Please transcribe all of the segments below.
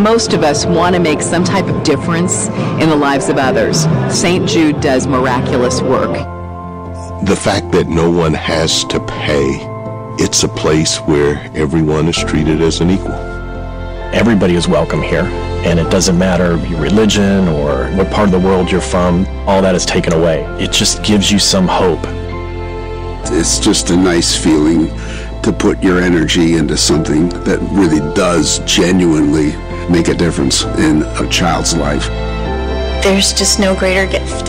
most of us want to make some type of difference in the lives of others. St. Jude does miraculous work. The fact that no one has to pay, it's a place where everyone is treated as an equal. Everybody is welcome here, and it doesn't matter your religion or what part of the world you're from. All that is taken away. It just gives you some hope. It's just a nice feeling to put your energy into something that really does genuinely make a difference in a child's life. There's just no greater gift.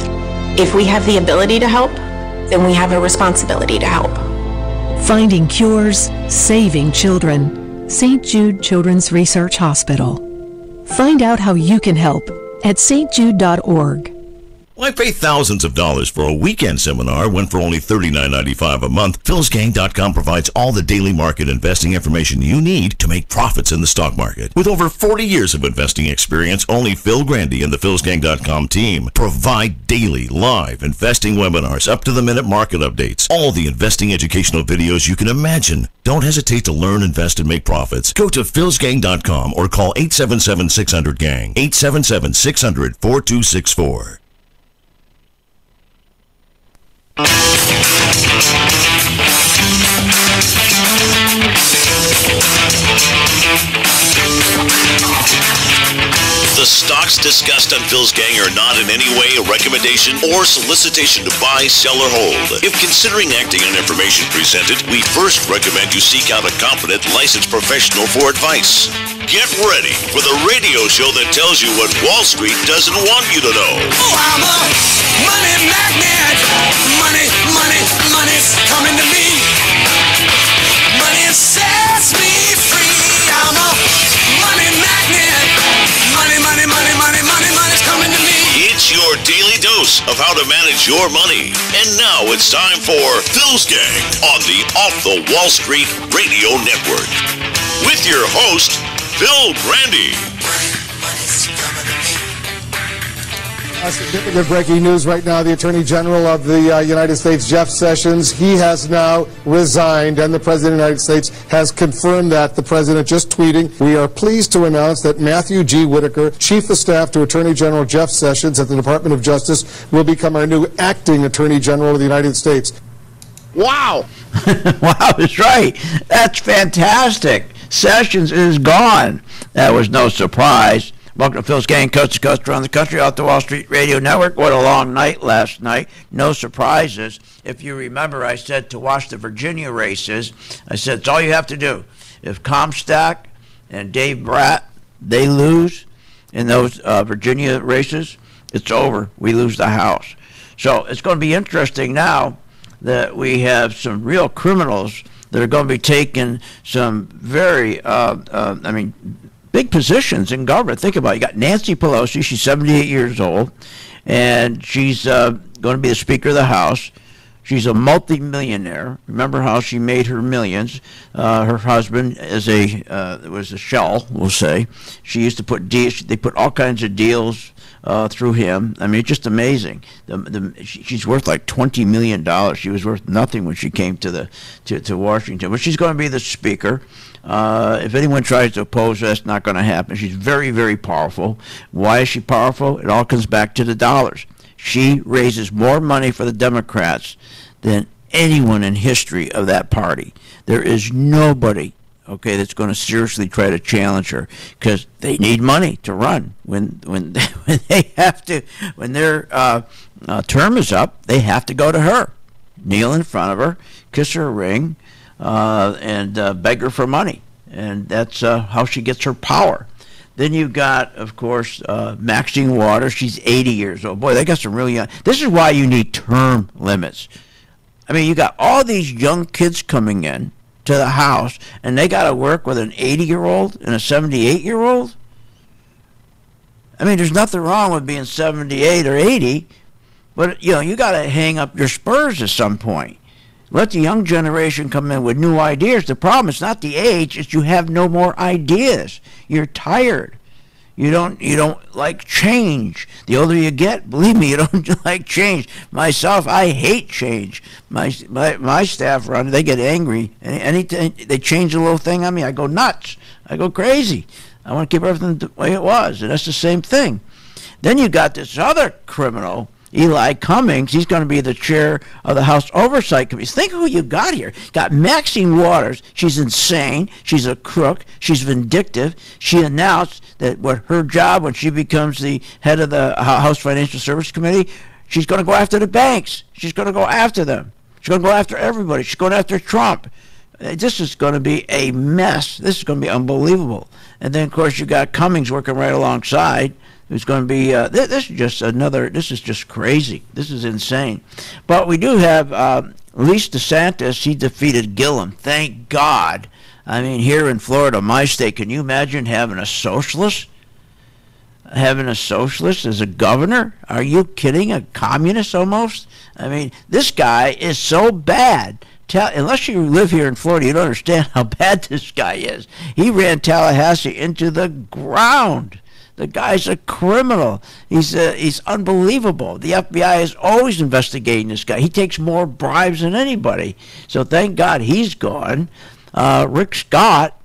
If we have the ability to help, then we have a responsibility to help. Finding cures, saving children. St. Jude Children's Research Hospital. Find out how you can help at stjude.org. Why pay thousands of dollars for a weekend seminar when for only $39.95 a month, philsgang.com provides all the daily market investing information you need to make profits in the stock market. With over 40 years of investing experience, only Phil Grandy and the philsgang.com team provide daily live investing webinars, up-to-the-minute market updates, all the investing educational videos you can imagine. Don't hesitate to learn, invest, and make profits. Go to philsgang.com or call 877-600-GANG, 877-600-4264. The stocks discussed on Phil's Gang are not in any way a recommendation or solicitation to buy, sell, or hold. If considering acting on information presented, we first recommend you seek out a competent, licensed professional for advice. Get ready for the radio show that tells you what Wall Street doesn't want you to know. Oh, I'm a money magnet. Money, money, money's coming to me. Money sets me free. I'm a money magnet. Money, money, money, money, money, money's coming to me. It's your daily dose of how to manage your money. And now it's time for Phil's Gang on the Off the Wall Street Radio Network. With your host, Phil Grandy. Significant breaking news right now. The Attorney General of the United States, Jeff Sessions, he has now resigned, and the President of the United States has confirmed that. The President just tweeting, "We are pleased to announce that Matthew G. Whitaker, Chief of Staff to Attorney General Jeff Sessions at the Department of Justice, will become our new acting Attorney General of the United States." Wow. Wow, that's right. That's fantastic. Sessions is gone. That was no surprise. Welcome to Phil's Gang, coast to coast around the country, off the Wall Street Radio Network. What a long night last night. No surprises. If you remember, I said to watch the Virginia races, I said it's all you have to do. If Comstock and Dave Bratt, they lose in those Virginia races, it's over. We lose the House. So it's going to be interesting now that we have some real criminals that are going to be taking some very, big positions in government. Think about it. You got Nancy Pelosi. She's 78 years old, and she's going to be the Speaker of the House. She's a multi-millionaire. Remember how she made her millions? Her husband was a shell, we'll say. She used to put they put all kinds of deals through him. I mean, it's just amazing. She's worth like $20 million. She was worth nothing when she came to Washington. But she's going to be the Speaker. If anyone tries to oppose her, that's not going to happen. She's very, very powerful. Why is she powerful? It all comes back to the dollars. She raises more money for the Democrats than anyone in history of that party. There is nobody, okay, that's going to seriously try to challenge her because they need money to run. When they have to, when their term is up, they have to go to her, kneel in front of her, kiss her ring, and beg her for money. And that's how she gets her power. Then you've got, of course, Maxine Waters. She's 80 years old. Boy, they got some really young. This is why you need term limits. I mean, you got all these young kids coming in to the House, and they got to work with an 80-year-old and a 78-year-old. I mean, there's nothing wrong with being 78 or 80, but, you got to hang up your spurs at some point. Let the young generation come in with new ideas. The problem is not the age, it's you have no more ideas. You're tired. You don't like change. The older you get, believe me, you don't like change. Myself, I hate change. My staff run, they get angry. Anything they change a little thing on me, I go nuts. I go crazy. I want to keep everything the way it was. And that's the same thing. Then you got this other criminal, Eli Cummings. He's going to be the chair of the House Oversight Committee. Think of who you got here. Got Maxine Waters. She's insane. She's a crook. She's vindictive. She announced that what her job when she becomes the head of the House Financial Services Committee, she's going to go after the banks. She's going to go after them. She's going to go after everybody. She's going after Trump. This is going to be a mess. This is going to be unbelievable. And then, of course, you got Cummings working right alongside. Who's going to be, this is just crazy. This is insane. But we do have Lee DeSantis. He defeated Gillum. Thank God. I mean, here in Florida, my state, can you imagine having a socialist? Having a socialist as a governor? Are you kidding? A communist almost? I mean, this guy is so bad. Unless you live here in Florida, you don't understand how bad this guy is. He ran Tallahassee into the ground. The guy's a criminal. He's unbelievable. The FBI is always investigating this guy. He takes more bribes than anybody. So thank God he's gone. Rick Scott,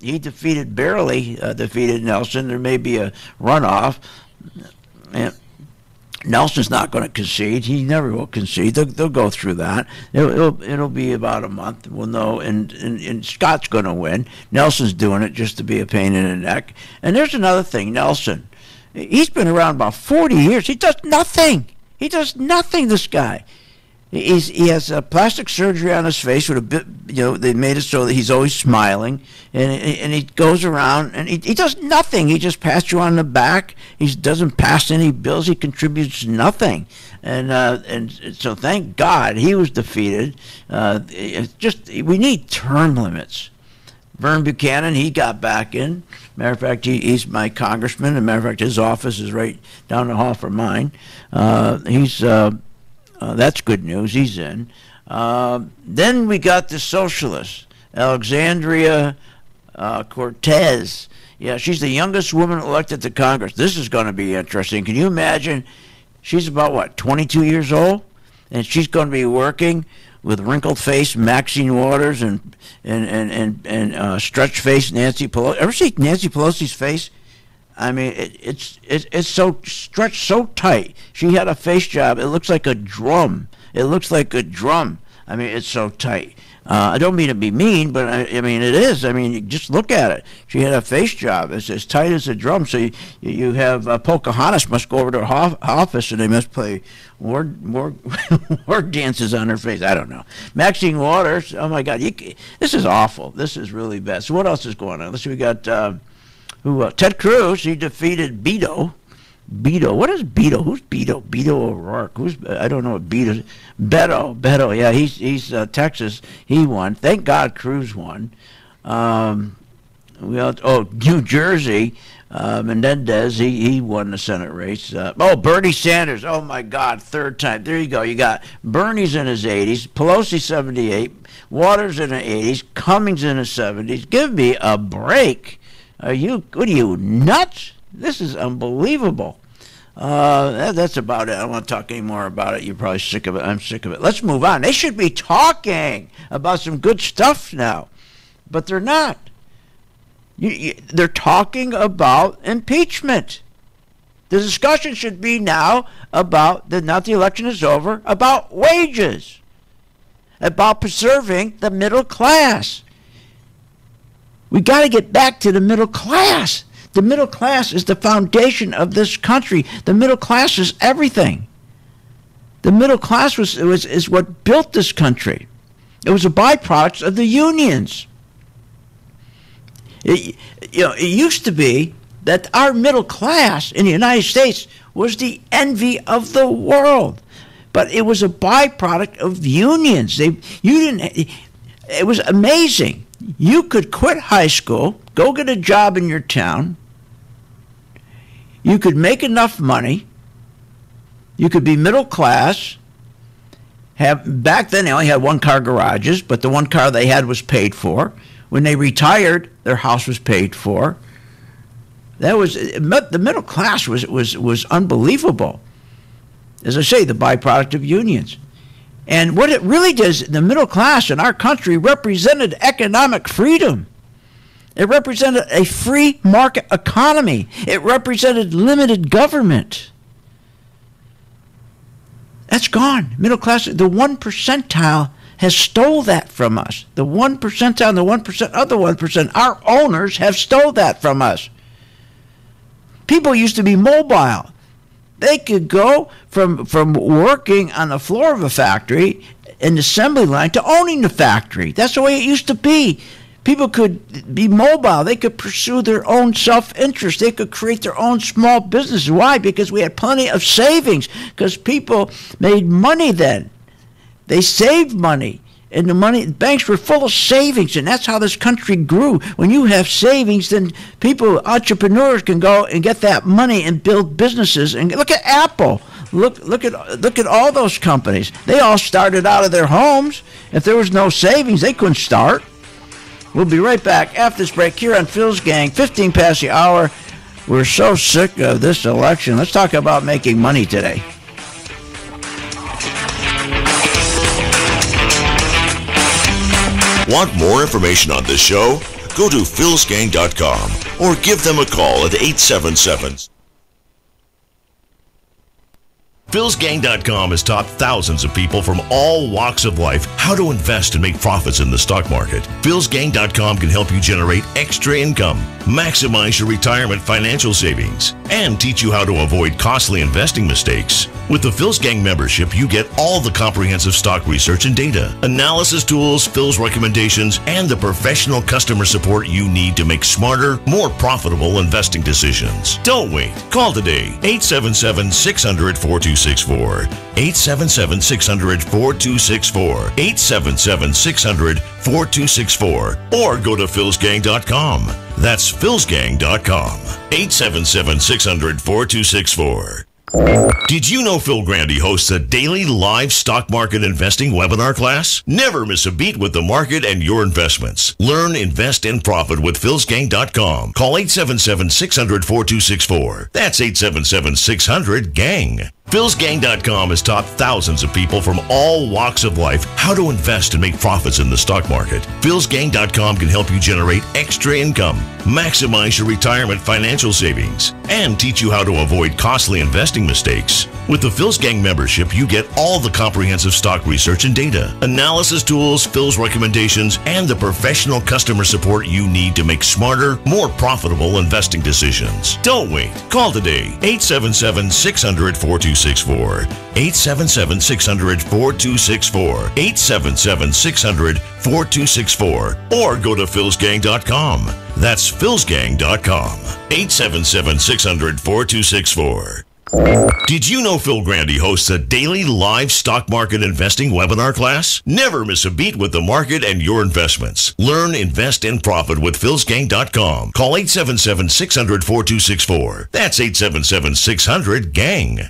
he barely defeated Nelson. There may be a runoff. And Nelson's not going to concede. He never will concede. They'll go through that. It'll be about a month. We'll know. And Scott's going to win. Nelson's doing it just to be a pain in the neck. And there's another thing. Nelson, he's been around about 40 years. He does nothing. He does nothing. This guy. He has plastic surgery on his face with a bit. They made it so that he's always smiling, and he goes around and he does nothing. He just pats you on the back. He doesn't pass any bills. He contributes nothing, and so thank God he was defeated. We need term limits. Vern Buchanan, he got back in. Matter of fact, he's my congressman. As a matter of fact, his office is right down the hall from mine. That's good news. He's in. Then we got the socialists, Alexandria Cortez. Yeah, she's the youngest woman elected to Congress. This is going to be interesting. Can you imagine? She's about, 22 years old? And she's going to be working with wrinkled face Maxine Waters and stretched face Nancy Pelosi. Ever see Nancy Pelosi's face? I mean, it's so stretched so tight. She had a face job. It looks like a drum. I mean, it's so tight. I don't mean to be mean, but I mean, it is. I mean, you just look at it. She had a face job. It's as tight as a drum. So you have Pocahontas must go over to her office and they must play more dances on her face. I don't know. Maxine Waters. Oh my God, this is awful. This is really bad. So what else is going on? Let's see. We got. Ted Cruz, he defeated Beto. What is Beto? Who's Beto? Beto O'Rourke. I don't know what Beto is. Beto. Yeah, he's Texas. He won. Thank God Cruz won. New Jersey, Menendez, he won the Senate race. Bernie Sanders. Oh my God, third time. There you go. You got Bernie's in his 80s, Pelosi 78, Waters in the 80s, Cummings in the 70s. Give me a break. What are you, nuts? This is unbelievable. That's about it. I don't want to talk any more about it. You're probably sick of it. I'm sick of it. Let's move on. They should be talking about some good stuff now, but they're not. They're talking about impeachment. The discussion should be now about, now the election is over, about wages, about preserving the middle class. We got to get back to the middle class. The middle class is the foundation of this country. The middle class is everything. The middle class is what built this country. It was a byproduct of the unions. It used to be that our middle class in the United States was the envy of the world, but it was a byproduct of unions. It was amazing. You could quit high school, go get a job in your town. You could make enough money. You could be middle class. Back then they only had one-car garages, but the one car they had was paid for. When they retired, their house was paid for. The middle class was unbelievable. As I say, the byproduct of unions. And what it really does, the middle class in our country represented economic freedom. It represented a free market economy. It represented limited government. That's gone. Middle class, the 1 percentile has stole that from us. The 1 percentile and the 1% of the 1%, our owners have stole that from us. People used to be mobile. They could go from working on the floor of a factory, an assembly line, to owning the factory. That's the way it used to be. People could be mobile. They could pursue their own self-interest. They could create their own small businesses. Why? Because we had plenty of savings. Because people made money then. They saved money. And the banks were full of savings, and that's how this country grew. When you have savings, then entrepreneurs can go and get that money and build businesses. And look at Apple. Look at all those companies. They all started out of their homes. If there was no savings, they couldn't start. We'll be right back after this break here on Phil's Gang, 15 past the hour. We're so sick of this election. Let's talk about making money today. Want more information on this show? Go to philsgang.com or give them a call at 877. philsgang.com has taught thousands of people from all walks of life how to invest and make profits in the stock market. philsgang.com can help you generate extra income, maximize your retirement financial savings, and teach you how to avoid costly investing mistakes. With the Phil's Gang membership, you get all the comprehensive stock research and data, analysis tools, Phil's recommendations, and the professional customer support you need to make smarter, more profitable investing decisions. Don't wait. Call today, 877-600-4264, 877-600-4264, 877-600-4264, or go to philsgang.com. That's philsgang.com, 877-600-4264. Did you know Phil Grandy hosts a daily live stock market investing webinar class? Never miss a beat with the market and your investments. Learn, invest, and profit with philsgang.com. Call 877-600-4264. That's 877-600-GANG. philsgang.com has taught thousands of people from all walks of life how to invest and make profits in the stock market. philsgang.com can help you generate extra income, maximize your retirement financial savings, and teach you how to avoid costly investing mistakes. With the Phil's Gang membership, you get all the comprehensive stock research and data, analysis tools, Phil's recommendations, and the professional customer support you need to make smarter, more profitable investing decisions. Don't wait. Call today, 877-600-4264, 877-600-4264, 877-600-4264, or go to philsgang.com. That's philsgang.com, 877-600-4264. Did you know Phil Grandy hosts a daily live stock market investing webinar class? Never miss a beat with the market and your investments. Learn, invest, and profit with philsgang.com. Call 877-600-4264. That's 877-600-GANG.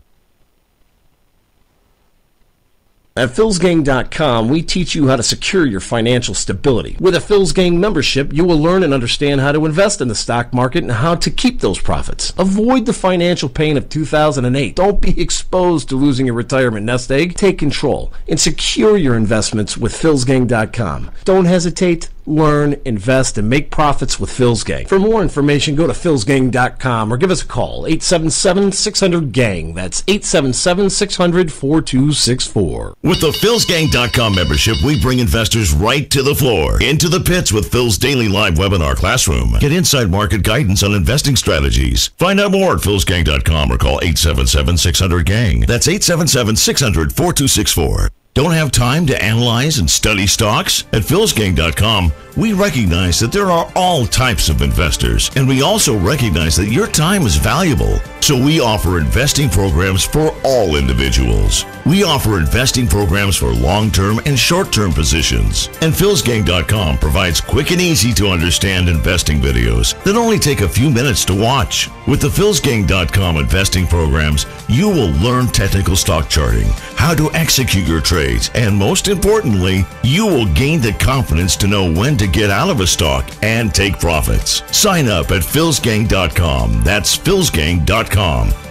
At philsgang.com, we teach you how to secure your financial stability. With a Phil's Gang membership, you will learn and understand how to invest in the stock market and how to keep those profits. Avoid the financial pain of 2008. Don't be exposed to losing your retirement nest egg. Take control and secure your investments with philsgang.com. Don't hesitate. Learn, invest, and make profits with Phil's Gang. For more information, go to philsgang.com or give us a call, 877-600-GANG. That's 877-600-4264. With the philsgang.com membership, we bring investors right to the floor, into the pits with Phil's daily live webinar classroom. Get inside market guidance on investing strategies. Find out more at philsgang.com or call 877-600-GANG. That's 877-600-4264. Don't have time to analyze and study stocks? At philsgang.com, we recognize that there are all types of investors, and we also recognize that your time is valuable. So we offer investing programs for all individuals. We offer investing programs for long-term and short-term positions. And philsgang.com provides quick and easy to understand investing videos that only take a few minutes to watch. With the philsgang.com investing programs, you will learn technical stock charting, how to execute your trades, and most importantly, you will gain the confidence to know when to get out of a stock and take profits. Sign up at philsgang.com. That's philsgang.com.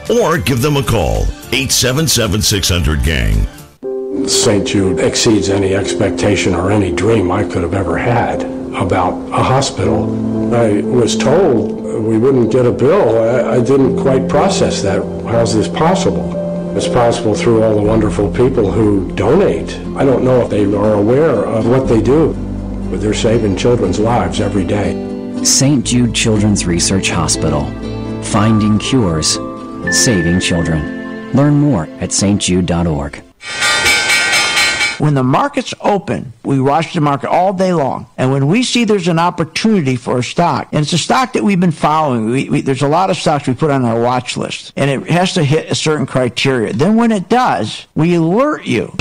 Or give them a call, 877-600-GANG. St. Jude exceeds any expectation or any dream I could have ever had. about a hospital. I was told we wouldn't get a bill. I didn't quite process that. How's this possible? It's possible through all the wonderful people who donate. I don't know if they are aware of what they do, but they're saving children's lives every day. St. Jude Children's Research Hospital. Finding cures, saving children. Learn more at stjude.org. When the market's open, we watch the market all day long. And when we see there's an opportunity for a stock, and it's a stock that we've been following, there's a lot of stocks we put on our watch list, and it has to hit a certain criteria. Then when it does, we alert you.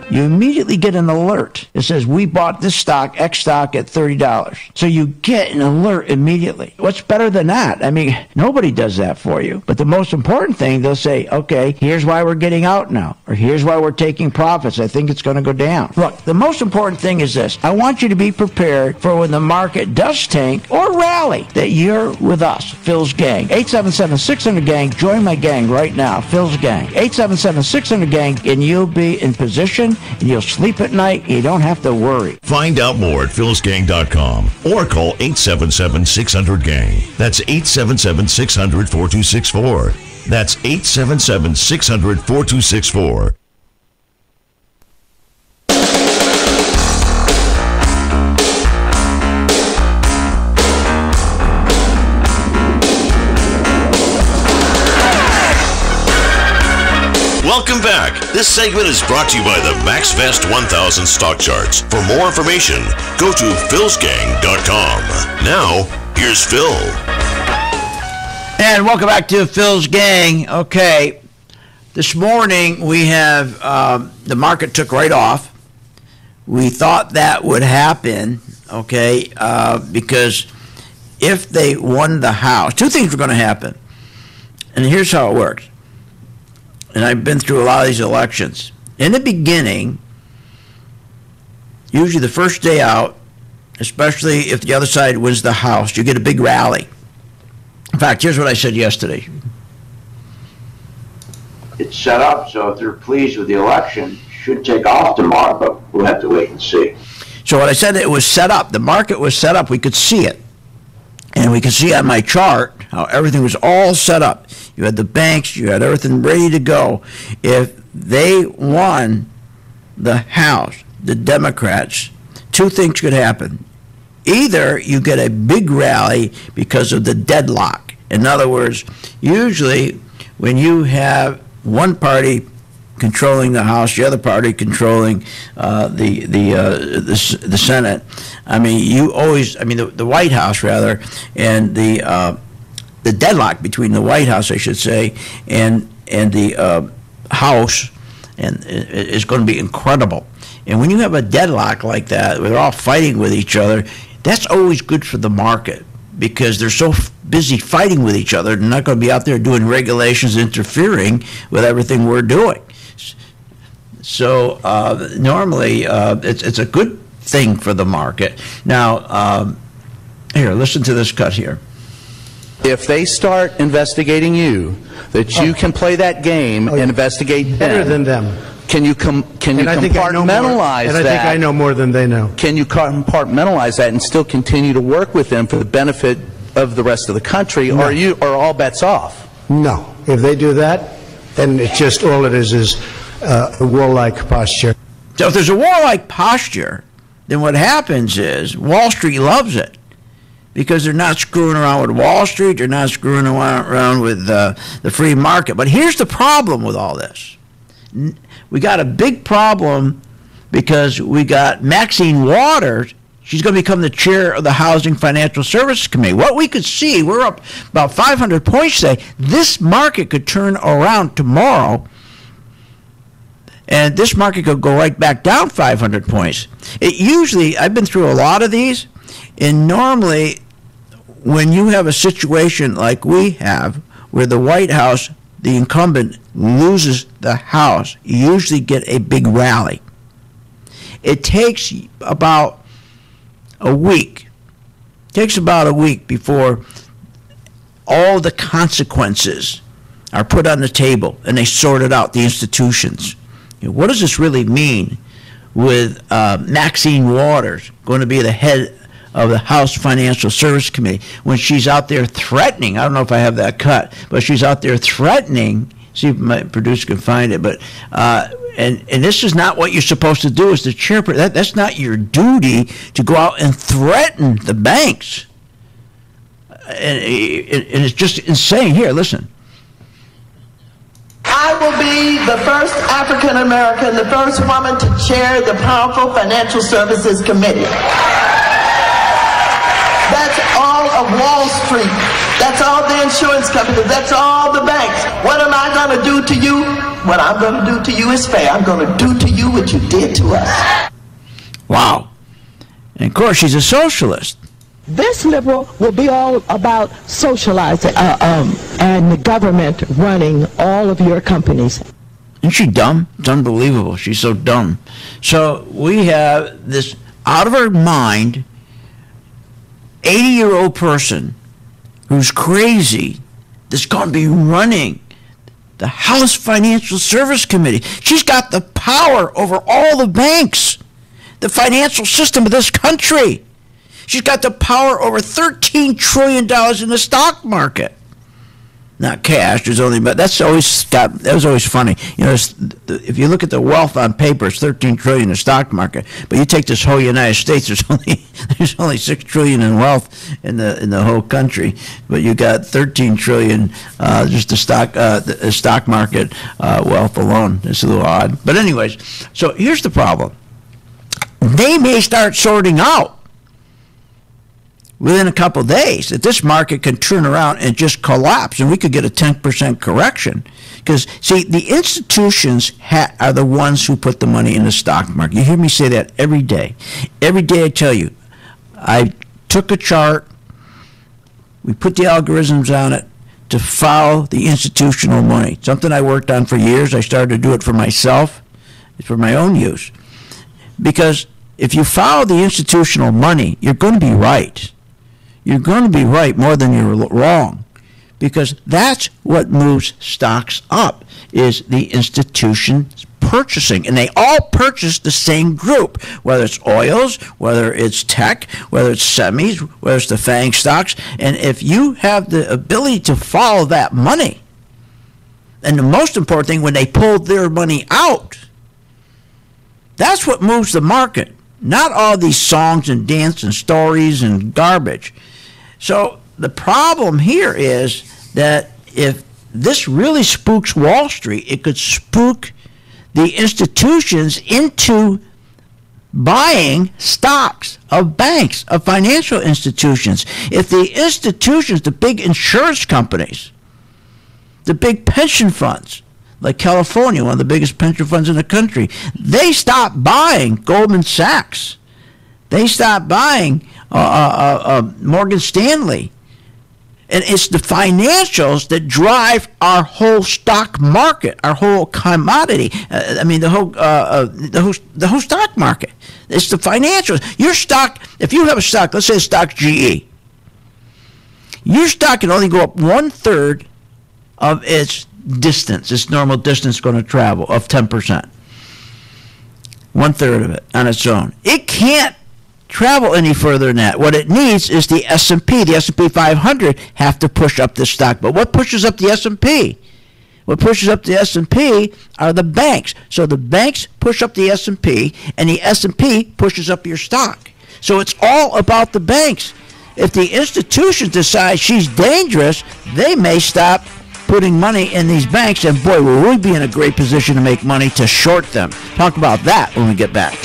You immediately get an alert. It says, we bought this stock, X stock, at $30. So you get an alert immediately. What's better than that? I mean, nobody does that for you. But the most important thing, they'll say, okay, here's why we're getting out now, or here's why we're taking profits. I think it's going to go down. Look, the most important thing is this. I want you to be prepared for when the market does tank or rally, that you're with us, Phil's Gang. 877-600-GANG. Join my gang right now, Phil's Gang. 877-600-GANG, and you'll be in position, and you'll sleep at night. You don't have to worry. Find out more at philsgang.com or call 877-600-GANG. That's 877-600-4264. That's 877-600-4264. Welcome back. This segment is brought to you by the MaxVest 1000 stock charts. For more information, go to philsgang.com. Now, here's Phil. And welcome back to Phil's Gang. Okay, this morning we have the market took right off. We thought that would happen, okay, because if they won the House, two things were going to happen. And here's how it works. And I've been through a lot of these elections. In the beginning, usually the first day out, especially if the other side wins the House, you get a big rally. In fact, here's what I said yesterday. It's set up so if they're pleased with the election, it should take off tomorrow, but we'll have to wait and see. So what I said, it was set up. The market was set up. We could see it. And we can see on my chart how everything was all set up. You had the banks, you had everything ready to go. If they won the House, the Democrats, two things could happen. Either you get a big rally because of the deadlock. In other words, usually when you have one party controlling the House, the other party controlling the Senate. I mean, you always, I mean, the White House rather, and the deadlock between the White House, I should say, and the House, and is going to be incredible. And when you have a deadlock like that, where they're all fighting with each other, that's always good for the market, because they're so busy fighting with each other, they're not going to be out there doing regulations, interfering with everything we're doing. So normally it's a good thing for the market. Now, here, listen to this cut here. If they start investigating you, that you can play that game and investigate them. Better than them. Can you compartmentalize that? And I think I know more than they know. Can you compartmentalize that and still continue to work with them for the benefit of the rest of the country, No. or all bets off? No. If they do that, then it's just all it is a warlike posture. So if there's a warlike posture, then what happens is Wall Street loves it, because they're not screwing around with Wall Street, they're not screwing around with the free market. But here's the problem with all this. We got a big problem because we got Maxine Waters. She's going to become the chair of the Housing Financial Services Committee. What we could see, we're up about 500 points today. This market could turn around tomorrow, and this market could go right back down 500 points. It usually, I've been through a lot of these, and normally when you have a situation like we have, where the White House, the incumbent, loses the House, you usually get a big rally. It takes about a week. It takes about a week before all the consequences are put on the table and they sort it out, the institutions. You know, what does this really mean with Maxine Waters going to be the head of the House Financial Service Committee, when she's out there threatening, I don't know if I have that cut, but she's out there threatening, see if my producer can find it, but and this is not what you're supposed to do as the chairperson. That's not your duty to go out and threaten the banks. And it's just insane. Here, listen. I will be the first African American, the first woman to chair the powerful Financial Services Committee. That's all of Wall Street. That's all the insurance companies. That's all the banks. What am I going to do to you? What I'm going to do to you is fair. I'm going to do to you what you did to us. Wow. And of course, she's a socialist. This liberal will be all about socializing and the government running all of your companies. Isn't she dumb? It's unbelievable. She's so dumb. So we have this out of her mind 80-year-old person who's crazy that's going to be running the House Financial Service Committee. She's got the power over all the banks, the financial system of this country. She's got the power over $13 trillion in the stock market. Not cash. There's only, but that was always funny. You know, if you look at the wealth on paper, it's $13 trillion in the stock market. But you take this whole United States, there's only $6 trillion in wealth in the whole country. But you got $13 trillion just the stock market wealth alone. It's a little odd. But anyways, so here's the problem. They may start sorting out within a couple of days that this market can turn around and just collapse, and we could get a 10% correction. Because, see, the institutions are the ones who put the money in the stock market. You hear me say that every day. Every day I tell you, I took a chart, we put the algorithms on it to follow the institutional money. Something I worked on for years. I started to do it for myself. It's for my own use. Because if you follow the institutional money, you're going to be right. You're going to be right more than you're wrong, because that's what moves stocks up, is the institutions purchasing. And they all purchase the same group, whether it's oils, whether it's tech, whether it's semis, whether it's the FANG stocks. And if you have the ability to follow that money, and the most important thing, when they pull their money out, that's what moves the market. Not all these songs and dance and stories and garbage. So the problem here is that if this really spooks Wall Street, it could spook the institutions into buying stocks of banks, of financial institutions. If the institutions, the big insurance companies, the big pension funds, like California, one of the biggest pension funds in the country, they stopped buying Goldman Sachs. They stopped buying Morgan Stanley. And it's the financials that drive our whole stock market, our whole commodity. The whole stock market. It's the financials. Your stock, if you have a stock, let's say the stock GE, your stock can only go up 1/3 of its distance, its normal distance going to travel of 10%. 1/3 of it on its own. It can't travel any further than that. What it needs is the S&P. The S&P 500 have to push up the stock. But what pushes up the S&P? What pushes up the S&P are the banks. So the banks push up the S&P, and the S&P pushes up your stock. So it's all about the banks. If the institutions decide she's dangerous, they may stop putting money in these banks, and boy, will we be in a great position to make money to short them. Talk about that when we get back.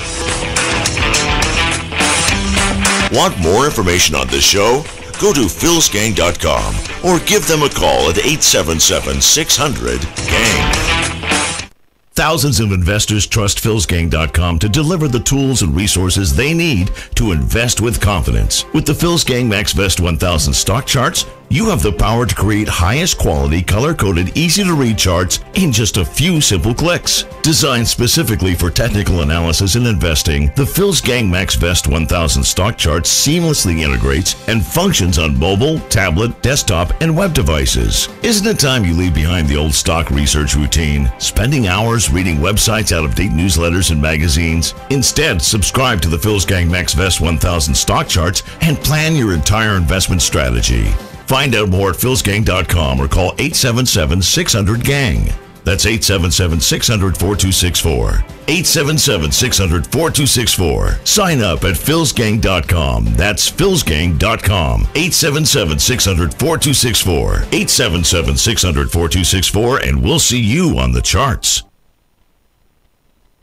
Want more information on this show? Go to philsgang.com or give them a call at 877-600-GANG. Thousands of investors trust philsgang.com to deliver the tools and resources they need to invest with confidence. With the PhilsGang MaxVest 1000 stock charts, you have the power to create highest quality, color-coded, easy-to-read charts in just a few simple clicks. Designed specifically for technical analysis and investing, the Phil's Gang Max Vest 1000 stock chart seamlessly integrates and functions on mobile, tablet, desktop, and web devices. Isn't it time you leave behind the old stock research routine, spending hours reading websites, out-of-date newsletters, and magazines? Instead, subscribe to the Phil's Gang Max Vest 1000 stock charts and plan your entire investment strategy. Find out more at philsgang.com or call 877-600-GANG. That's 877-600-4264. 877-600-4264. Sign up at philsgang.com. That's philsgang.com. 877-600-4264. 877-600-4264, and we'll see you on the charts.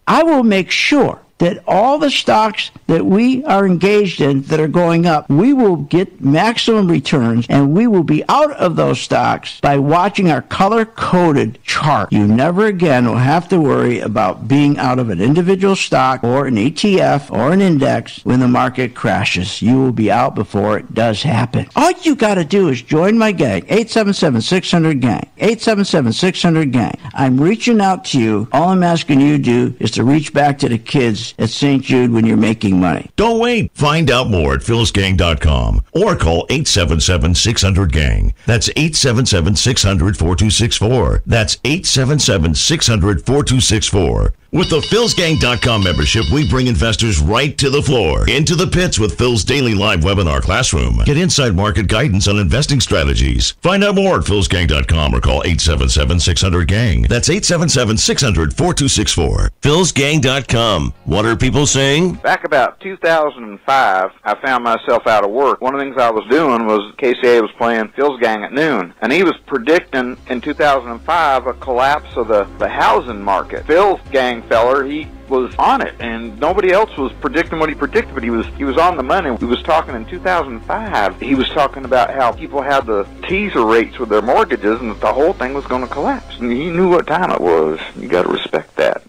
I will make sure that all the stocks that we are engaged in that are going up, we will get maximum returns, and we will be out of those stocks by watching our color-coded chart. You never again will have to worry about being out of an individual stock or an ETF or an index when the market crashes. You will be out before it does happen. All you got to do is join my gang, 877-600-GANG, 877-600-GANG. I'm reaching out to you. All I'm asking you to do is to reach back to the kids at St. Jude when you're making money. Don't wait. Find out more at philsgang.com or call 877-600-GANG. That's 877-600-4264. That's 877-600-4264. With the philsgang.com membership, we bring investors right to the floor, into the pits with Phil's daily live webinar classroom. Get inside market guidance on investing strategies. Find out more at philsgang.com or call 877-600-GANG. That's 877-600-4264. philsgang.com. What are people saying? Back about 2005, I found myself out of work. One of the things I was doing was KCA was playing Phil's Gang at noon, and he was predicting in 2005 a collapse of the housing market. Phil's Gang feller, he was on it, and nobody else was predicting what he predicted, but he was on the money. He was talking in 2005. He was talking about how people had the teaser rates with their mortgages, and that the whole thing was going to collapse. And he knew what time it was. You got to respect that.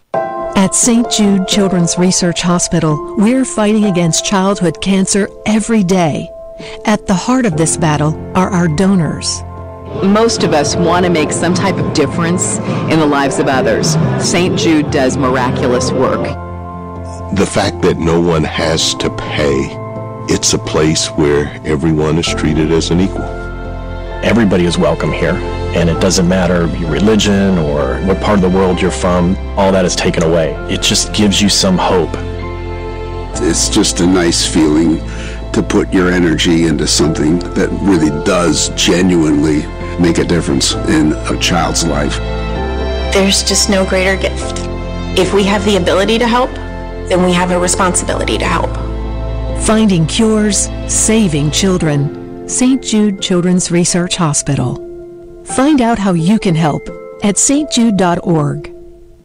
At St. Jude Children's Research Hospital, we're fighting against childhood cancer every day. At the heart of this battle are our donors. Most of us want to make some type of difference in the lives of others. St. Jude does miraculous work. The fact that no one has to pay, it's a place where everyone is treated as an equal. Everybody is welcome here, and it doesn't matter your religion or what part of the world you're from. All that is taken away. It just gives you some hope. It's just a nice feeling to put your energy into something that really does genuinely make a difference in a child's life. There's just no greater gift. If we have the ability to help, then we have a responsibility to help. Finding cures, saving children. St. Jude Children's Research Hospital. Find out how you can help at stjude.org.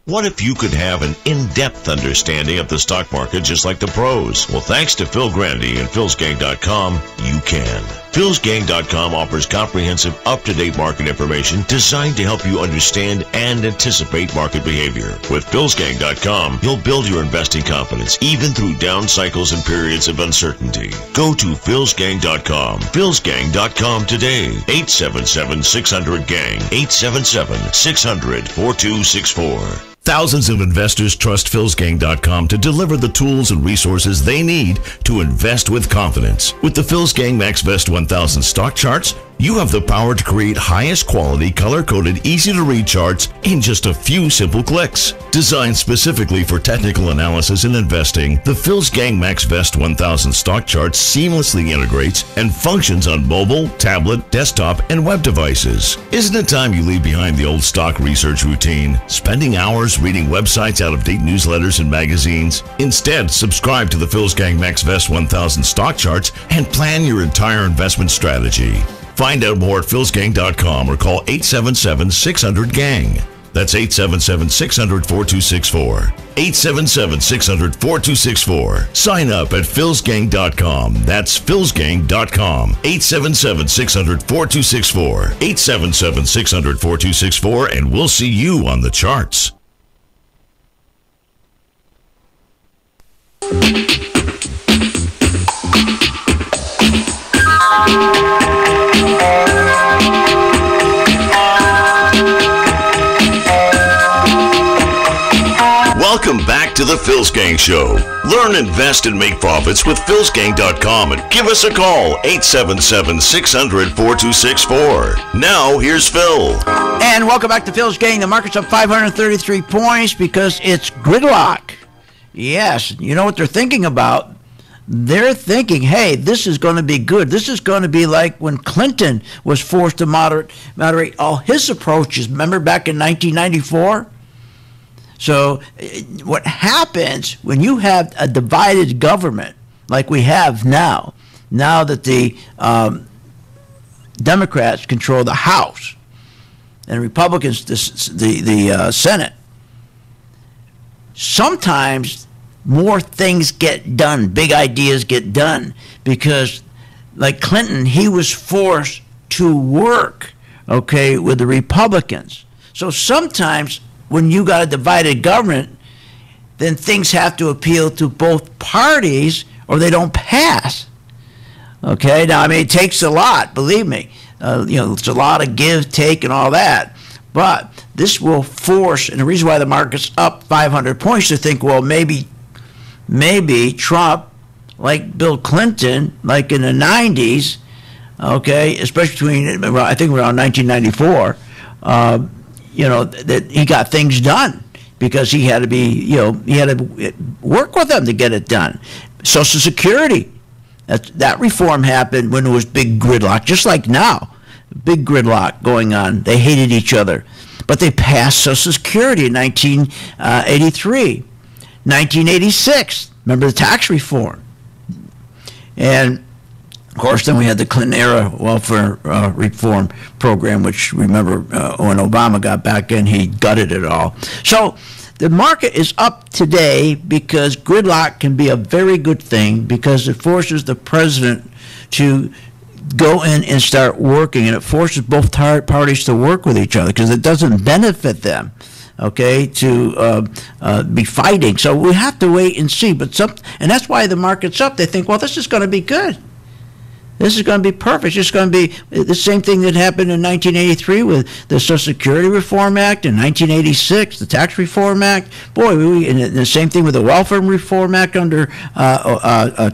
What if you could have an in-depth understanding of the stock market just like the pros? Well, thanks to Phil Grandy and philsgang.com, you can. philsgang.com offers comprehensive, up-to-date market information designed to help you understand and anticipate market behavior. With philsgang.com, you'll build your investing confidence even through down cycles and periods of uncertainty. Go to philsgang.com. philsgang.com today. 877-600-GANG. 877-600-4264. Thousands of investors trust philsgang.com to deliver the tools and resources they need to invest with confidence. With the Phil's Gang Max Vest 1000 stock charts, you have the power to create highest quality, color-coded, easy-to-read charts in just a few simple clicks. Designed specifically for technical analysis and investing, the Phil's Gang Max Vest 1000 stock chart seamlessly integrates and functions on mobile, tablet, desktop, and web devices. Isn't it time you leave behind the old stock research routine, spending hours reading websites, out-of-date newsletters, and magazines? Instead, subscribe to the Phil's Gang Max Vest 1000 stock charts and plan your entire investment strategy. Find out more at philsgang.com or call 877-600-GANG. That's 877-600-4264. 877-600-4264. Sign up at philsgang.com. That's philsgang.com. 877-600-4264. 877-600-4264, and we'll see you on the charts. to the Phil's Gang Show. Learn, invest, and make profits with philsgang.com and give us a call, 877-600-4264. Now, here's Phil. And welcome back to Phil's Gang. The market's up 533 points because it's gridlock. Yes, you know what they're thinking about? They're thinking, hey, this is going to be good. This is going to be like when Clinton was forced to moderate all his approaches. Remember back in 1994? So what happens when you have a divided government like we have now that the Democrats control the House and Republicans the Senate, sometimes more things get done, big ideas get done, because like Clinton, he was forced to work, with the Republicans. So sometimes when you got a divided government, then things have to appeal to both parties or they don't pass. Okay, now, I mean, it takes a lot, believe me. It's a lot of give, take, and all that. But this will force, and the reason why the market's up 500 points, to think, well, maybe Trump, like Bill Clinton, like in the 90s, especially between, I think around 1994, that he got things done because he had to be, he had to work with them to get it done. Social Security, that reform happened when there was big gridlock, just like now, big gridlock going on. They hated each other, but they passed Social Security in 1983, 1986. Remember the tax reform, and of course, then we had the Clinton-era welfare reform program, which, remember, when Obama got back in, he gutted it all. So the market is up today because gridlock can be a very good thing because it forces the president to go in and start working, and it forces both parties to work with each other because it doesn't benefit them, to be fighting. So we have to wait and see. And that's why the market's up. They think, well, this is going to be good. This is going to be perfect. It's going to be the same thing that happened in 1983 with the Social Security Reform Act, in 1986, the Tax Reform Act. Boy, and the same thing with the Welfare Reform Act under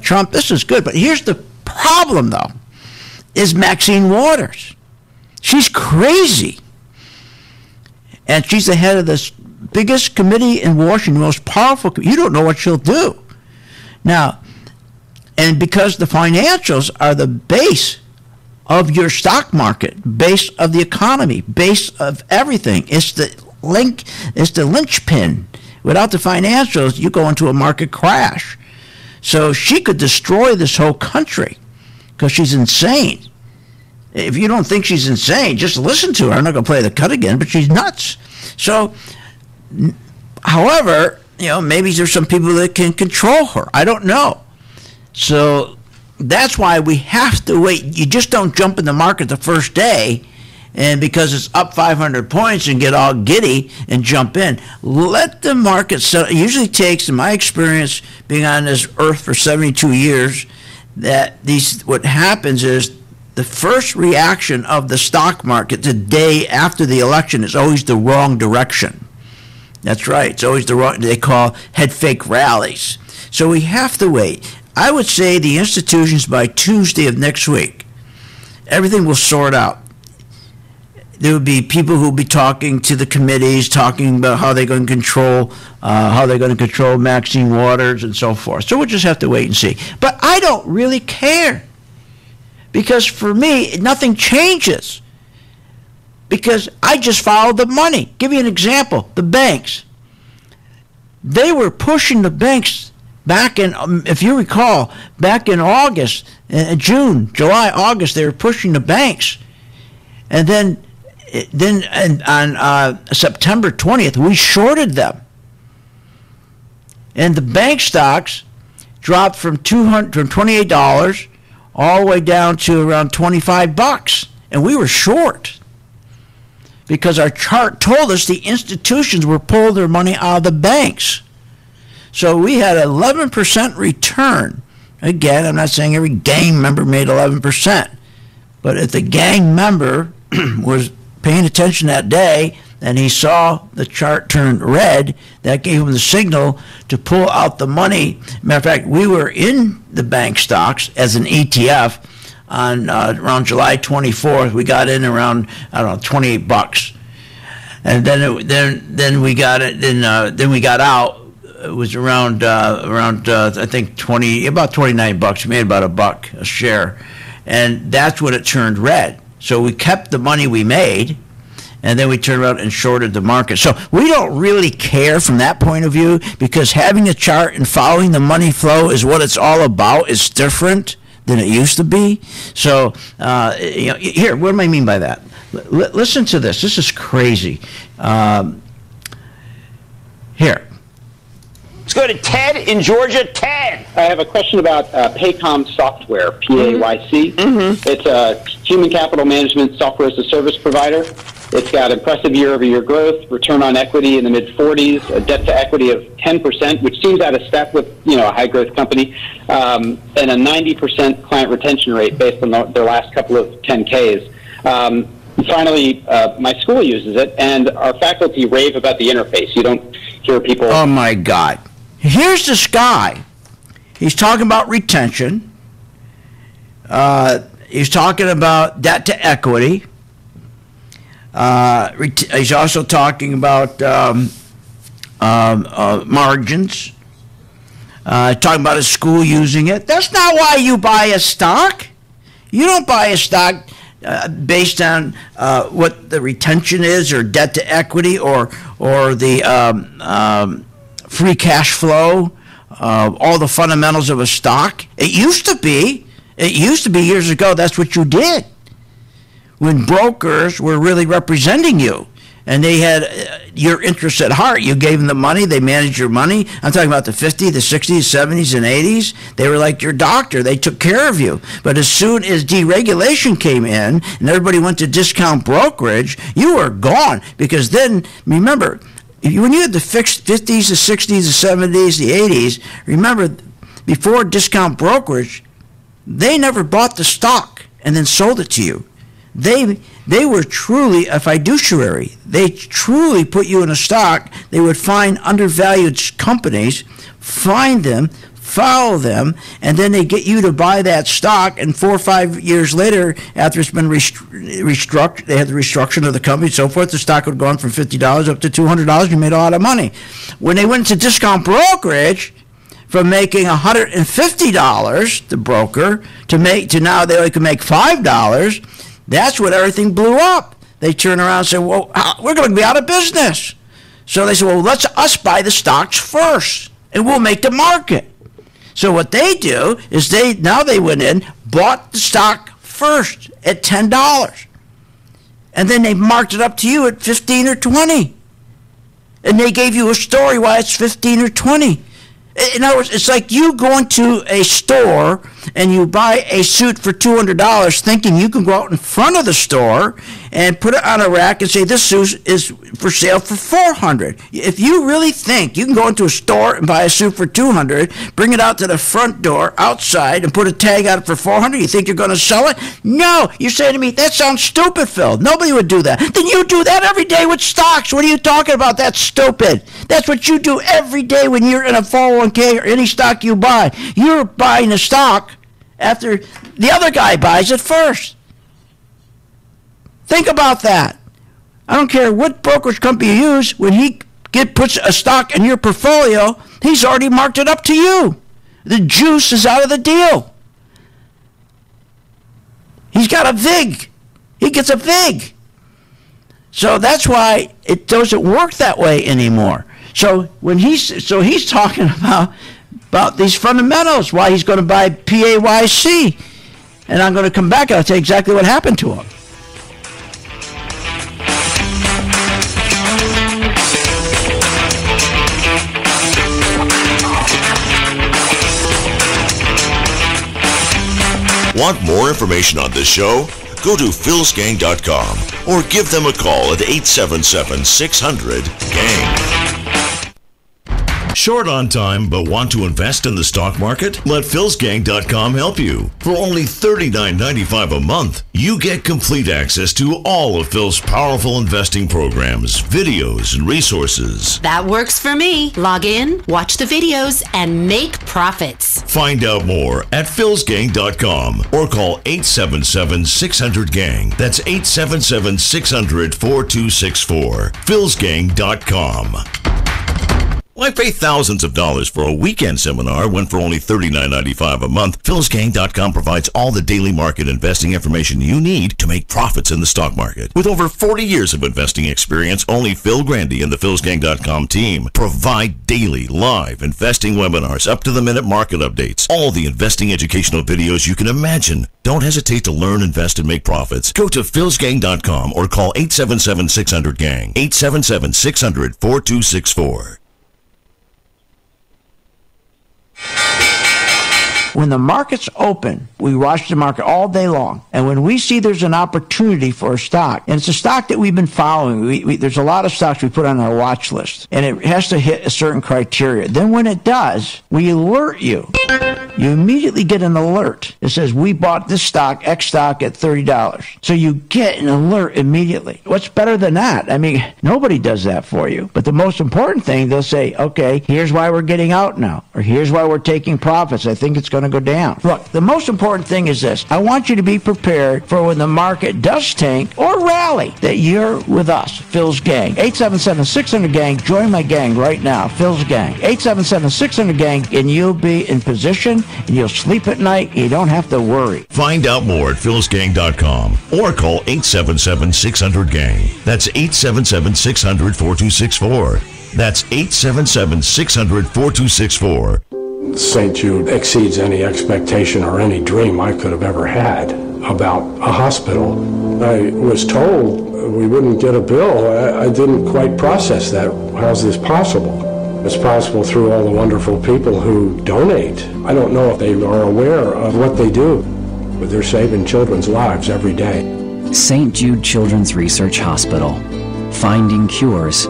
Trump. This is good. But here's the problem, though, is Maxine Waters. She's crazy. And she's the head of this biggest committee in Washington, the most powerful. You don't know what she'll do. Now, and because the financials are the base of your stock market, base of the economy, base of everything. It's the linchpin. Without the financials, you go into a market crash. So she could destroy this whole country because she's insane. If you don't think she's insane, just listen to her. I'm not going to play the cut again, but she's nuts. So, however, maybe there's some people that can control her. I don't know. So that's why we have to wait. You just don't jump in the market the first day, and because it's up 500 points and get all giddy and jump in. Let the market settle. It usually takes, in my experience, being on this earth for 72 years, that what happens is the first reaction of the stock market the day after the election is always the wrong direction. That's right. It's always the wrong. They call head fake rallies. So we have to wait. I would say the institutions by Tuesday of next week, everything will sort out. There will be people who will be talking to the committees, talking about how they're going to control, Maxine Waters and so forth. So we'll just have to wait and see. But I don't really care, because for me, nothing changes. Because I just follow the money. Give you an example: the banks. They were pushing the banks. Back in, if you recall, back in August, June, July, August, they were pushing the banks. And then on September 20th, we shorted them. And the bank stocks dropped from $28 all the way down to around $25. And we were short because our chart told us the institutions were pulling their money out of the banks. So we had 11% return. Again, I'm not saying every gang member made 11%. But if the gang member was paying attention that day, and he saw the chart turn red. That gave him the signal to pull out the money. Matter of fact, we were in the bank stocks as an ETF on around July 24th. We got in around, I don't know, $28, and then we got it. Then we got out. It was around I think about $29. We made about $1 a share, and that's when it turned red. So we kept the money we made, and then we turned around and shorted the market. So we don't really care from that point of view, because having a chart and following the money flow is what it's all about. It's different than it used to be. So here, what do I mean by that? Listen to this. This is crazy. Here. Let's go to Ted in Georgia. Ted. I have a question about Paycom Software, PAYC. Mm-hmm. It's a human capital management software as a service provider. It's got impressive year-over-year growth, return on equity in the mid-40s, a debt-to-equity of 10%, which seems out of step with a high-growth company, and a 90% client retention rate based on their last couple of 10Ks. Finally, my school uses it, and our faculty rave about the interface. You don't hear people... Oh, my God. Here's this guy. He's talking about retention. He's talking about debt to equity. He's also talking about margins. Talking about his school using it. That's not why you buy a stock. You don't buy a stock based on what the retention is, or debt to equity, or the free cash flow, all the fundamentals of a stock. It used to be years ago, that's what you did, when brokers were really representing you, and they had your interests at heart. You gave them the money, they managed your money. I'm talking about the 50s, the 60s, 70s, and 80s. They were like your doctor. They took care of you. But as soon as deregulation came in and everybody went to discount brokerage, you were gone. Because then, remember, when you had the fixed 50s, the 60s, the 70s, the 80s, remember, before discount brokerage, they never bought the stock and then sold it to you. They were truly a fiduciary. They truly put you in a stock. They would find undervalued companies, find them, follow them, and then they get you to buy that stock. And 4 or 5 years later, after it's been restructured, they had the restructuring of the company and so forth, the stock would go on from $50 up to $200. You made a lot of money. When they went to discount brokerage, from making $150, the broker, to now they only can make $5, that's when everything blew up. They turn around and say, well, we're going to be out of business. So they said, well, let's us buy the stocks first, and we'll make the market. So what they do is they went in, bought the stock first at $10, and then they marked it up to you at 15 or 20. And they gave you a story why it's 15 or 20. In other words, it's like you going to a store and you buy a suit for $200 thinking you can go out in front of the store and put it on a rack and say this suit is for sale for $400. If you really think you can go into a store and buy a suit for $200, bring it out to the front door outside and put a tag on it for $400, you think you're going to sell it? No. You're saying to me, that sounds stupid, Phil. Nobody would do that. Then you do that every day with stocks. What are you talking about? That's stupid. That's what you do every day when you're in a 401k or any stock you buy. You're buying a stock after the other guy buys it first. Think about that. I don't care what brokerage company you use. When he puts a stock in your portfolio, he's already marked it up to you. The juice is out of the deal. He's got a VIG. He gets a VIG. So that's why it doesn't work that way anymore. So when he's talking about these fundamentals, why he's going to buy PAYC. And I'm going to come back and I'll tell you exactly what happened to him. Want more information on this show? Go to philsgang.com or give them a call at 877-600-GANG. Short on time but want to invest in the stock market? Let philsgang.com help you. For only $39.95 a month, you get complete access to all of Phil's powerful investing programs, videos, and resources. That works for me. Log in, watch the videos, and make profits. Find out more at philsgang.com or call 877-600-GANG. That's 877-600-4264. philsgang.com. Why pay thousands of dollars for a weekend seminar when for only $39.95 a month, philsgang.com provides all the daily market investing information you need to make profits in the stock market. With over 40 years of investing experience, only Phil Grandy and the philsgang.com team provide daily live investing webinars, up-to-the-minute market updates, all the investing educational videos you can imagine. Don't hesitate to learn, invest, and make profits. Go to philsgang.com or call 877-600-GANG, 877-600-4264. When the market's open, we watch the market all day long. And when we see there's an opportunity for a stock, and it's a stock that we've been following, there's a lot of stocks we put on our watch list, and it has to hit a certain criteria. Then when it does, we alert you. You immediately get an alert. It says, we bought this stock, X stock, at $30. So you get an alert immediately. What's better than that? I mean, nobody does that for you. But the most important thing, they'll say, okay, here's why we're getting out now, or here's why we're taking profits. I think it's going to go down. Look, the most important thing is this. I want you to be prepared for when the market does tank or rally, that you're with us, Phil's Gang. 877-600-GANG. Join my gang right now, Phil's Gang. 877-600-GANG, and you'll be in position, and you'll sleep at night, and you don't have to worry. Find out more at philsgang.com or call 877-600-GANG. That's 877-600-4264. That's 877-600-4264. St. Jude exceeds any expectation or any dream I could have ever had about a hospital. I was told we wouldn't get a bill. I didn't quite process that. How's this possible? It's possible through all the wonderful people who donate. I don't know if they are aware of what they do, but they're saving children's lives every day. St. Jude Children's Research Hospital. Finding cures,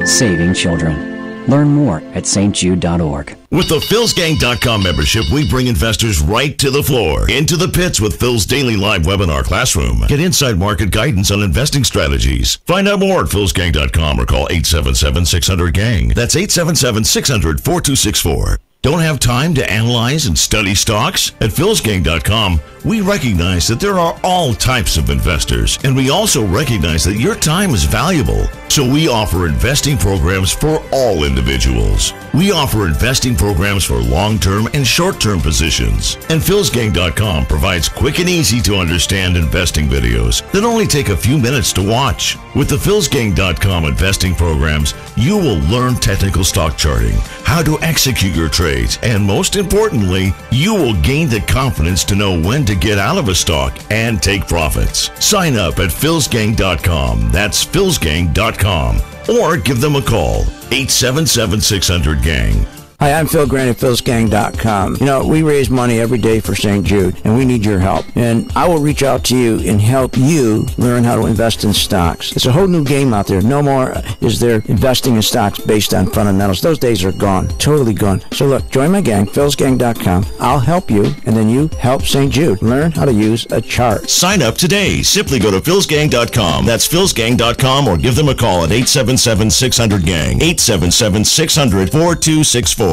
saving children. Learn more at stjude.org. With the philsgang.com membership, we bring investors right to the floor, into the pits with Phil's daily live webinar classroom. Get inside market guidance on investing strategies. Find out more at philsgang.com or call 877-600-GANG. That's 877-600-4264. Don't have time to analyze and study stocks? At philsgang.com, we recognize that there are all types of investors, and we also recognize that your time is valuable. So we offer investing programs for all individuals. We offer investing programs for long-term and short-term positions. And philsgang.com provides quick and easy to understand investing videos that only take a few minutes to watch. With the philsgang.com investing programs, you will learn technical stock charting, how to execute your trades, and most importantly, you will gain the confidence to know when to get out of a stock and take profits. Sign up at philsgang.com. That's philsgang.com. Or give them a call, 877-600-GANG. Hi, I'm Phil Grant at philsgang.com. You know, we raise money every day for St. Jude, and we need your help. And I will reach out to you and help you learn how to invest in stocks. It's a whole new game out there. No more is there investing in stocks based on fundamentals. Those days are gone, totally gone. So look, join my gang, philsgang.com. I'll help you, and then you help St. Jude. Learn how to use a chart. Sign up today. Simply go to philsgang.com. That's philsgang.com, or give them a call at 877-600-GANG, 877-600-4264.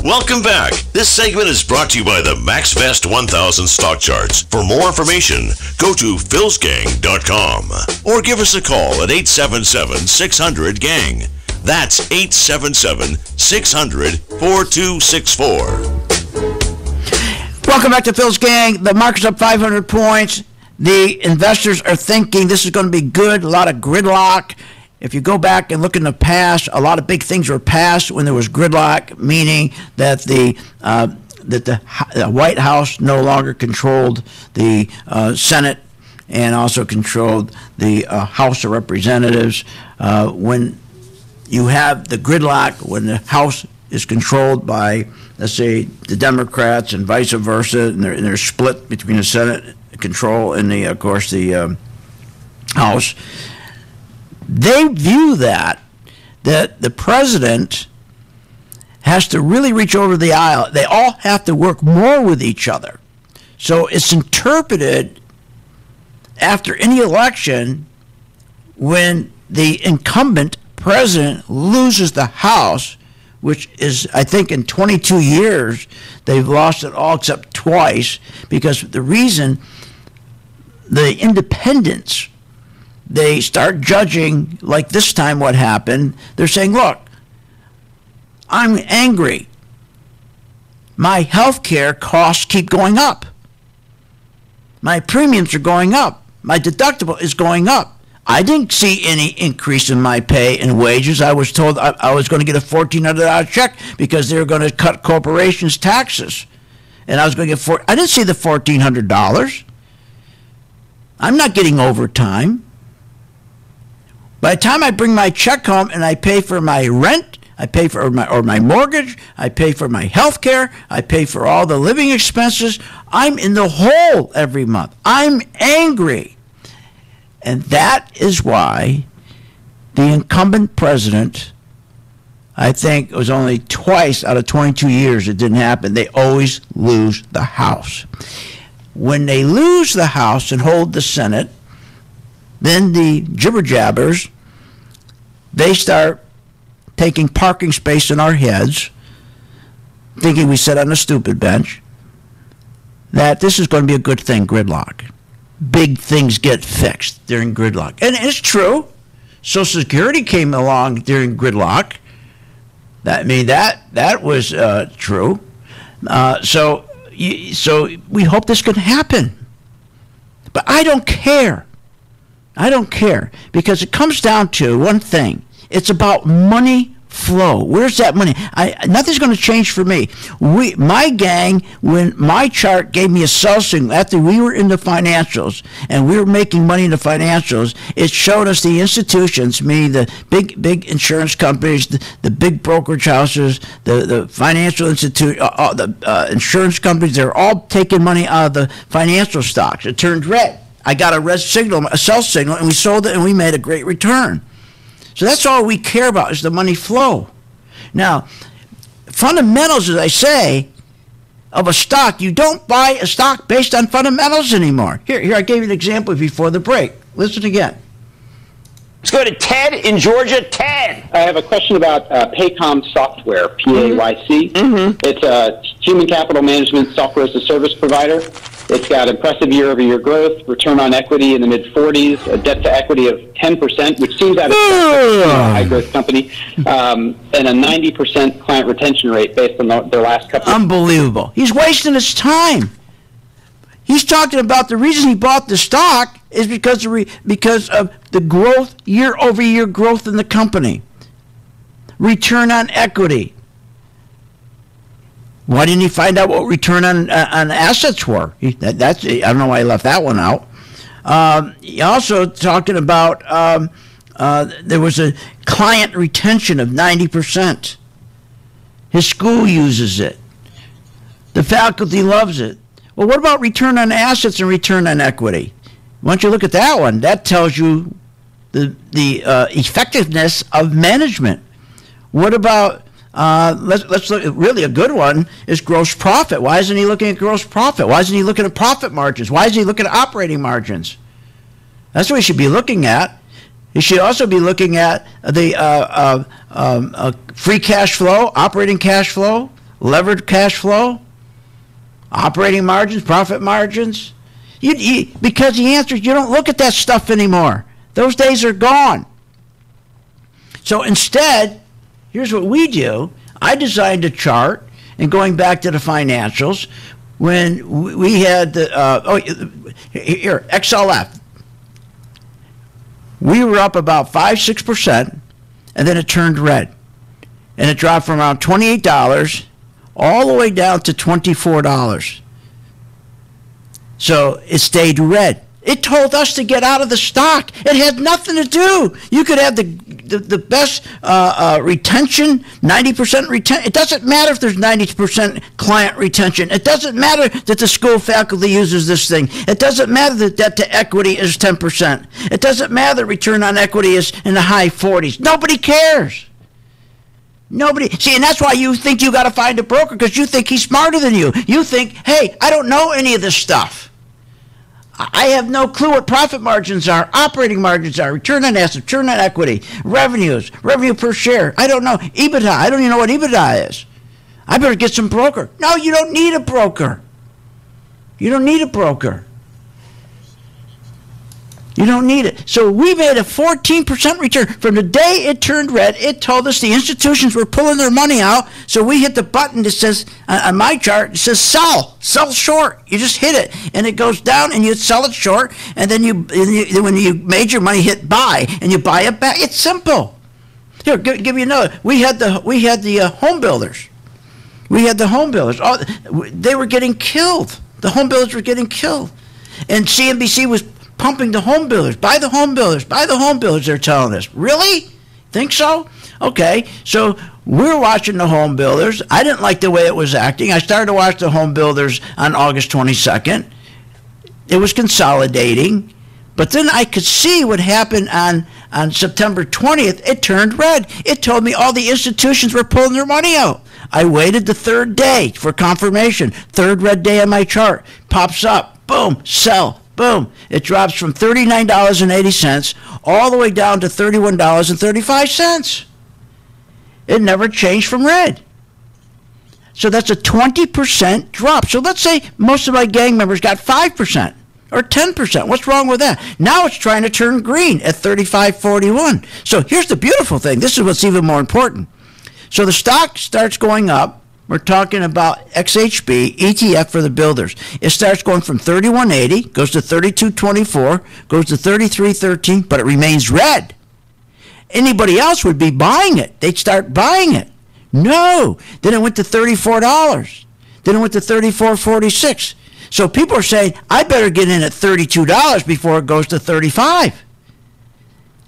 Welcome back. This segment is brought to you by the MaxVest 1000 stock charts. For more information, go to philsgang.com or give us a call at 877-600-GANG. That's 877-600-4264. Welcome back to Phil's Gang. The market's up 500 points. The investors are thinking this is going to be good. A lot of gridlock. If you go back and look in the past, a lot of big things were passed when there was gridlock, meaning that the White House no longer controlled the Senate and also controlled the House of Representatives. When you have the gridlock, when the House is controlled by, let's say, the Democrats and vice versa, and they're split between the Senate control in the, of course, the House. They view that the president has to really reach over the aisle. They all have to work more with each other. So it's interpreted after any election when the incumbent president loses the House, which is, I think, in 22 years, they've lost it all except twice, because the reason the independents, they start judging, like this time what happened, they're saying, look, I'm angry. My health care costs keep going up. My premiums are going up. My deductible is going up. I didn't see any increase in my pay and wages. I was told I was going to get a $1,400 check because they were going to cut corporations' taxes. And I was going to get I didn't see the $1,400. I'm not getting overtime. By the time I bring my check home and I pay for my rent, I pay for my mortgage, I pay for my health care, I pay for all the living expenses, I'm in the hole every month. I'm angry. And that is why the incumbent president, I think it was only twice out of 22 years it didn't happen, they always lose the House. When they lose the House and hold the Senate, then the jibber-jabbers, they start taking parking space in our heads, thinking we sit on a stupid bench, that this is going to be a good thing, gridlock. Big things get fixed during gridlock. And it's true. Social Security came along during gridlock. That was true. So we hope this could happen. But I don't care. I don't care, because it comes down to one thing. It's about money flow. Where's that money? Nothing's going to change for me. My gang, when my chart gave me a sell signal after we were in the financials and we were making money in the financials, it showed us the institutions, meaning the big insurance companies, the big brokerage houses, the financial institute, the insurance companies, they're all taking money out of the financial stocks. It turned red. I got a red signal, a sell signal, and we sold it and we made a great return. So that's all we care about is the money flow. Now, fundamentals, as I say, of a stock, you don't buy a stock based on fundamentals anymore. Here, I gave you an example before the break. Listen again. Let's go to Ted in Georgia. Ted. I have a question about Paycom Software, PAYC. It's a human capital management software as a service provider. It's got impressive year-over-year growth, return on equity in the mid-40s, a debt-to-equity of 10%, which seems out of a high-growth company, and a 90% client retention rate based on their last couple of... Unbelievable. He's wasting his time. He's talking about the reason he bought the stock is because of the growth, year-over-year growth in the company. Return on equity. Why didn't he find out what return on assets were? I don't know why he left that one out. He also talking about there was a client retention of 90%. His school uses it. The faculty loves it. Well, what about return on assets and return on equity? Why don't you look at that one? That tells you the effectiveness of management. What about let's look. Really, a good one is gross profit. Why isn't he looking at gross profit? Why isn't he looking at profit margins? Why isn't he looking at operating margins? That's what he should be looking at. He should also be looking at the free cash flow, operating cash flow, levered cash flow, operating margins, profit margins. Because the answer is you don't look at that stuff anymore. Those days are gone. So instead, here's what we do. I designed a chart, and going back to the financials, when we had the, here, XLF. We were up about 5-6%, and then it turned red. And it dropped from around $28 all the way down to $24. So it stayed red. It told us to get out of the stock. It had nothing to do. You could have the best retention, 90% retention. It doesn't matter if there's 90% client retention. It doesn't matter that the school faculty uses this thing. It doesn't matter that debt to equity is 10%. It doesn't matter that return on equity is in the high 40s. Nobody cares. Nobody. See, and that's why you think you got to find a broker, because you think he's smarter than you. You think, hey, I don't know any of this stuff. I have no clue what profit margins are, operating margins are, return on assets, return on equity, revenues, revenue per share. I don't know. EBITDA. I don't even know what EBITDA is. I better get some broker. No, you don't need a broker. You don't need a broker. You don't need it. So we made a 14% return. From the day it turned red, it told us the institutions were pulling their money out. So we hit the button that says, on my chart, it says sell short. You just hit it, and it goes down, and you sell it short, and then when you made your money, hit buy, and you buy it back. It's simple. Here, give you another. We had the home builders. We had the home builders. They were getting killed. The home builders were getting killed, and CNBC was pumping the home builders. Buy the home builders. Buy the home builders, they're telling us. Really? Think so? Okay, so we're watching the home builders. I didn't like the way it was acting. I started to watch the home builders on August 22nd. It was consolidating. But then I could see what happened on September 20th. It turned red. It told me all the institutions were pulling their money out. I waited the third day for confirmation. Third red day on my chart. Pops up. Boom. Sell. Boom. It drops from $39.80 all the way down to $31.35. It never changed from red. So that's a 20% drop. So let's say most of my gang members got 5% or 10%. What's wrong with that? Now it's trying to turn green at 35.41. So here's the beautiful thing. This is what's even more important. So the stock starts going up. We're talking about XHB, ETF for the builders. It starts going from 31.80, goes to 32.24, goes to 33.13, but it remains red. Anybody else would be buying it. They'd start buying it. No. Then it went to $34. Then it went to $34.46. So people are saying, I better get in at $32 before it goes to $35.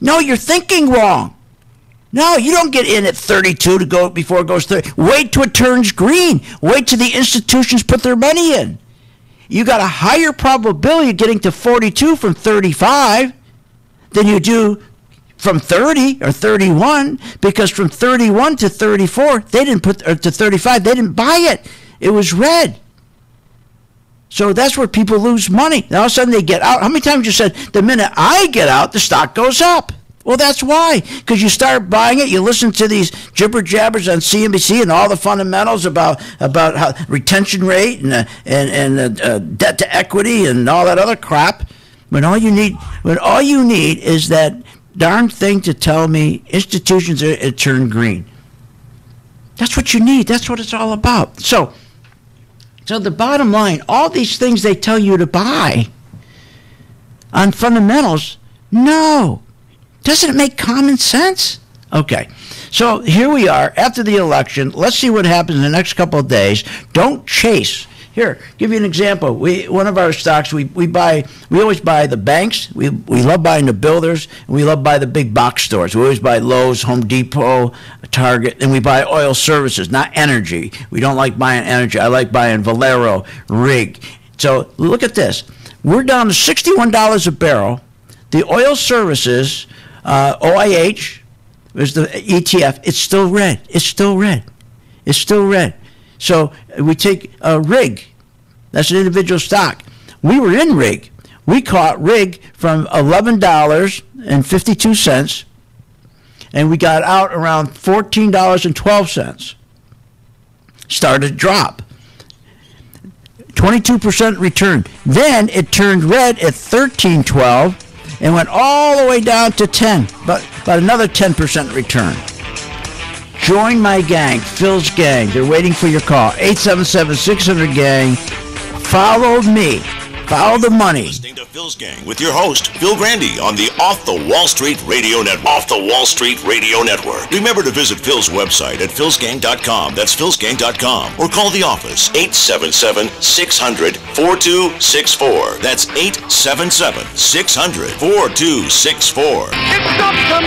No, you're thinking wrong. No, you don't get in at 32 to go before it goes 30. Wait till it turns green. Wait till the institutions put their money in. You got a higher probability of getting to 42 from 35 than you do from 30 or 31, because from 31 to 34, they didn't put, or to 35, they didn't buy it. It was red. So that's where people lose money. Now all of a sudden they get out. How many times you said, the minute I get out, the stock goes up? Well, that's why. Because you start buying it, you listen to these jibber jabbers on CNBC and all the fundamentals about how retention rate and debt to equity and all that other crap. When all you need is that darn thing to tell me institutions are turn green. That's what you need. That's what it's all about. So the bottom line, all these things they tell you to buy on fundamentals, no. Doesn't it make common sense? Okay, so here we are after the election. Let's see what happens in the next couple of days. Don't chase. Here, give you an example. One of our stocks, we always buy the banks. We love buying the builders. And we love buying the big box stores. We always buy Lowe's, Home Depot, Target, and we buy oil services, not energy. We don't like buying energy. I like buying Valero, Rig. So look at this. We're down to $61 a barrel. The oil services, OIH, is the ETF. It's still red. It's still red. It's still red. So we take Rig. That's an individual stock. We were in Rig. We caught Rig from $11.52, and we got out around $14.12. Started to drop. 22% return. Then it turned red at $13.12 and went all the way down to 10, but about another 10% return. Join my gang, Phil's gang. They're waiting for your call. 877-600-GANG. Follow me. Follow the money. Listening to Phil's Gang with your host, Phil Grandy, on the Off the Wall Street Radio Network. Off the Wall Street Radio Network. Remember to visit Phil's website at philsgang.com. That's philsgang.com. Or call the office, 877-600-4264. That's 877-600-4264. It's up to